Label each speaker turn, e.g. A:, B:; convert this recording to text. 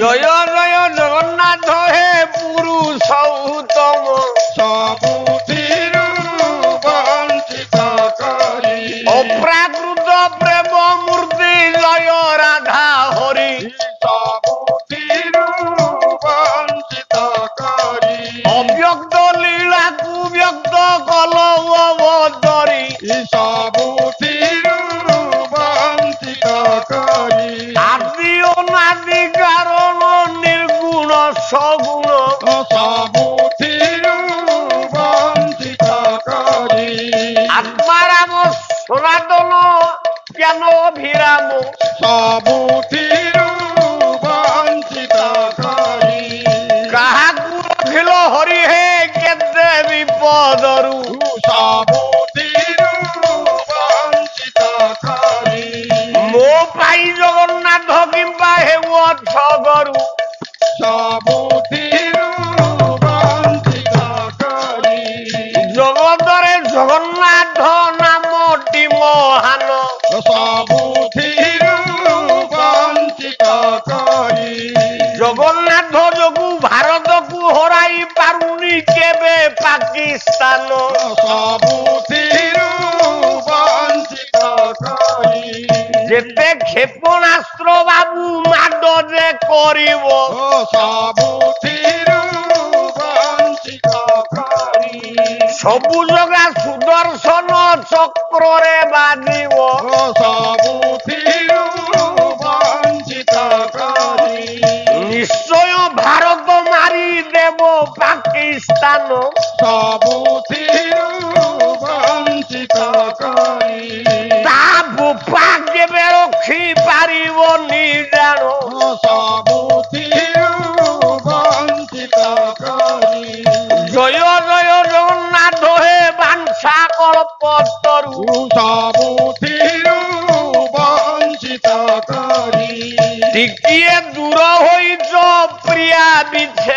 A: জয় জয় জগন্নাথ হে পুরুষ উত্তম
B: ସବୁଥିରୁ ବଞ୍ଚିତ କରି
A: অপ্রাকৃত প্রেম মূর্তি জয় রাধা হরি
B: ସବୁଥିରୁ ବଞ୍ଚିତ କରି
A: অব্যক্ত লীলাକୁ ব্যক্ত কল অবতরি
B: ସବୁଥିରୁ ବଞ୍ଚିତ କରି
A: আদি অনাদি কারণ নির্গুণ সগুণ
B: ସବୁଥିରୁ ବଞ୍ଚିତ କରି
A: আত্মারাম সনাতন কেন অভিরাম
B: ସବୁଥିରୁ ବଞ୍ଚିତ କରି
A: কাহাକୁ রখিল হরি হে কেতে বিপদরু
B: ସବୁଥିରୁ ବଞ୍ଚିତ କରି
A: ମୋ ପାଇଁ ଜଗନ୍ନାଥ କିମ୍ବା ହେଉ ଅଠଗରୁ
B: ସବୁଥିରୁ ବଞ୍ଚିତ କରି
A: ଜଗତରେ ଜଗନ୍ନାଥ ନାମଟି ମହାନ
B: ସବୁଥିରୁ ବଞ୍ଚିତ କରି
A: ଜଗନ୍ନାଥ ଯୋଗୁ ଭାରତକୁ ହରାଇ ପାରୁନି କେବେ ପାକିସ୍ତାନ
B: ସବୁଥିରୁ ବଞ୍ଚିତ କରି
A: ଯେତେ କ୍ଷେପଣାସ୍ତ୍ର ବାବୁ ମାଡ ଯେ କରିବ
B: ସବୁଥିରୁ ବଞ୍ଚିତ କରି
A: ସବୁ ଜଗା ସୁଦର୍ଶନ ଚକ୍ରରେ ବାଜିବ
B: ସବୁଥିରୁ ବଞ୍ଚିତ କରି
A: ନିଶ୍ଚୟ ଭାରତ ମାରି ଦେବ ପାକିସ୍ତାନ
B: ସବୁଥିରୁ ବଞ୍ଚିତ କରି
A: ତା ବୁପା କେବେ ରଖି ପାରିବନି ଜାଣ
B: ସବୁଥିରୁ ବଞ୍ଚିତ କରି
A: ଜୟ ଜୟ ଜଗନ୍ନାଥ ହେ ବାଂଶା କଳ୍ପତରୁ
B: ସବୁଥିରୁ ବଞ୍ଚିତ କରି
A: ଟିକିଏ ଦୂର ହୋଇଛ ପ୍ରିୟା ବିଛେ